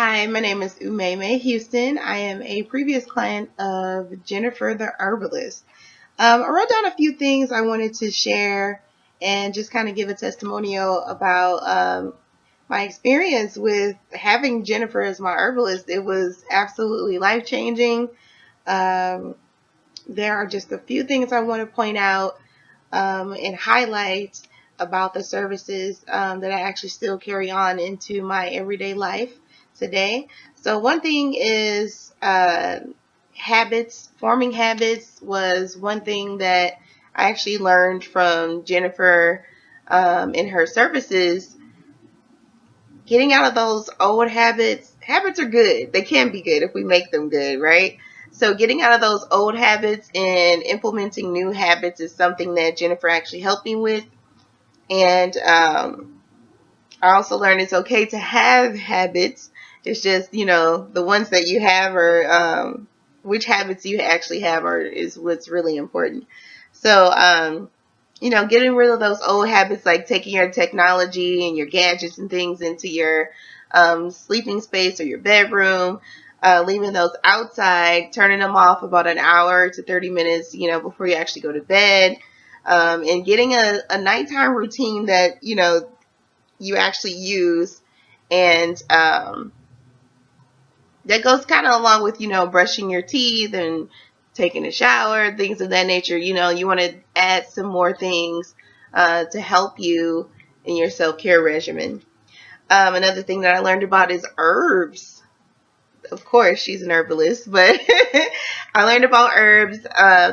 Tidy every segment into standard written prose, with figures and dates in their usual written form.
Hi, my name is Umeme Houston. I am a previous client of Jennifer the Herbalist. I wrote down a few things I wanted to share and just kind of give a testimonial about my experience with having Jennifer as my herbalist. It was absolutely life-changing. Um, there are just a few things I want to point out and highlight about the services that I actually still carry on into my everyday life today. So one thing is habits. Forming habits was one thing that I actually learned from Jennifer in her services. Getting out of those old habits. Habits are good. They can be good if we make them good, right? So getting out of those old habits and implementing new habits is something that Jennifer actually helped me with. And I also learned it's okay to have habits. It's just, the ones that you have are which habits you actually have is what's really important. So, getting rid of those old habits like taking your technology and your gadgets and things into your sleeping space or your bedroom, leaving those outside, turning them off about an hour to 30 minutes, before you actually go to bed, and getting a nighttime routine that, you actually use. And that goes kind of along with, brushing your teeth and taking a shower, things of that nature. You want to add some more things to help you in your self-care regimen. Another thing that I learned about is herbs. Of course, she's an herbalist, but I learned about herbs.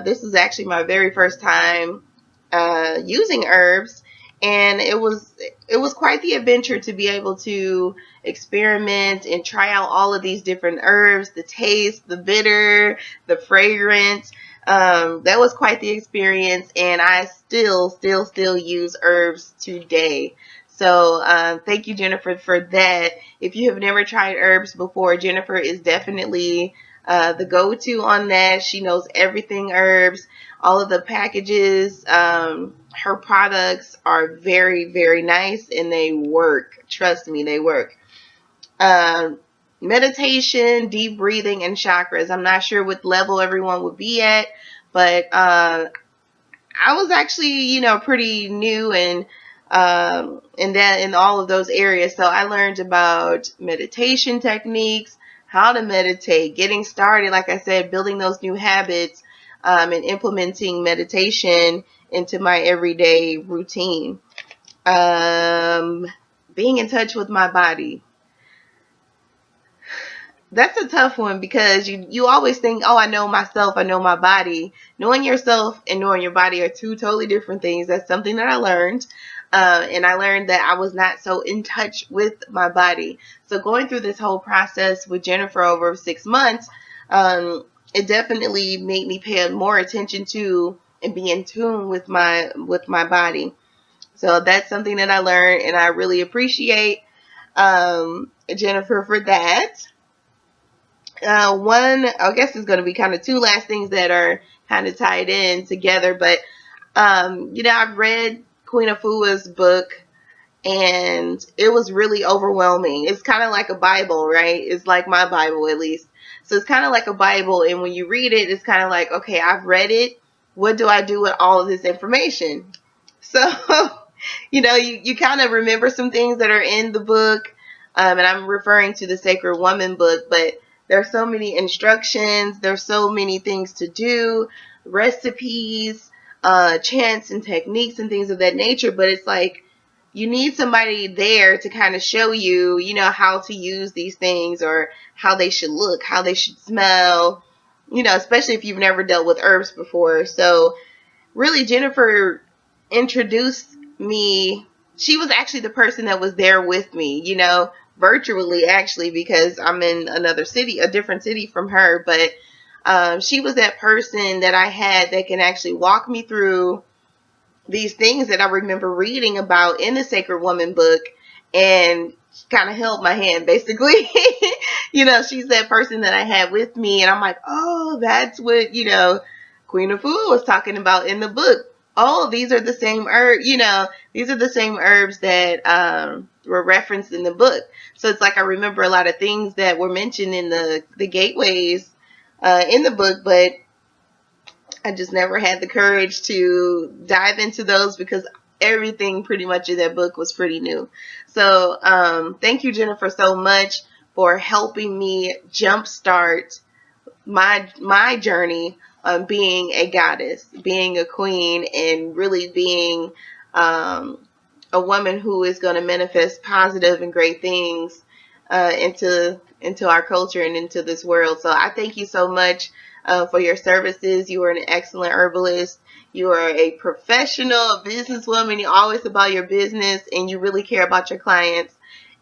This was actually my very first time using herbs, and it was quite the adventure to be able to experiment and try out all of these different herbs, the taste, the bitter, the fragrance. That was quite the experience, and I still use herbs today. So thank you, Jennifer, for that. If you have never tried herbs before, Jennifer is definitely the go-to on that. She knows everything herbs, all of the packages. Her products are very, very nice, and they work. Trust me, they work. Meditation, deep breathing, and chakras. I'm not sure what level everyone would be at, but I was actually, pretty new and in all of those areas. So I learned about meditation techniques, how to meditate, getting started, like I said, building those new habits, and implementing meditation into my everyday routine. Being in touch with my body. That's a tough one because you always think, oh, I know myself, I know my body. Knowing yourself and knowing your body are two totally different things. That's something that I learned. And I learned that I was not so in touch with my body. So going through this whole process with Jennifer over 6 months, it definitely made me pay more attention to and be in tune with my body. So that's something that I learned, and I really appreciate Jennifer for that. One, I guess it's going to be kind of two last things that are kind of tied in together, but I've read Queen Afua's book, and it was really overwhelming. It's kind of like a Bible, right? It's like my Bible, at least. So it's kind of like a Bible, and when you read it, it's kind of like, okay, I've read it. What do I do with all of this information? So, you kind of remember some things that are in the book, and I'm referring to the Sacred Woman book, but there's so many instructions. There's so many things to do, recipes, chants and techniques and things of that nature. But it's like you need somebody there to kind of show you, how to use these things or how they should look, how they should smell, especially if you've never dealt with herbs before. So really, Jennifer introduced me. She was actually the person that was there with me, virtually actually, because I'm in another city, a different city from her. But she was that person that I had that can actually walk me through these things that I remember reading about in the Sacred Woman book, and kind of held my hand, basically. She's that person that I had with me, and I'm like, oh, that's what, Queen Afua was talking about in the book. Oh, these are the same herbs, these are the same herbs that were referenced in the book. So it's like I remember a lot of things that were mentioned in the gateways in the book, but I just never had the courage to dive into those because everything pretty much in that book was pretty new. So thank you, Jennifer, so much for helping me jumpstart my journey on being a goddess, being a queen, and really being a woman who is going to manifest positive and great things into our culture and into this world. So I thank you so much for your services. You are an excellent herbalist. You are a professional, a businesswoman. You're always about your business, and you really care about your clients.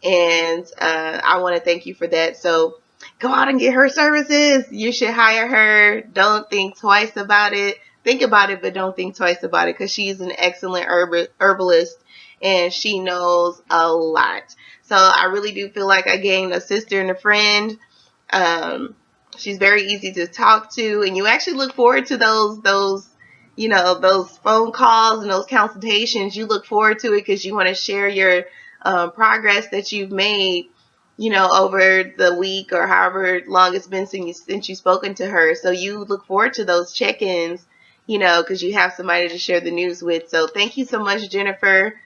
And I want to thank you for that. So go out and get her services. You should hire her. Don't think twice about it. Think about it, but don't think twice about it, because she's an excellent herbalist and she knows a lot. So I really do feel like I gained a sister and a friend. She's very easy to talk to, and you actually look forward to those phone calls and those consultations. You look forward to it because you want to share your progress that you've made, over the week or however long it's been since you've spoken to her. So you look forward to those check-ins, because you have somebody to share the news with. So thank you so much, Jennifer,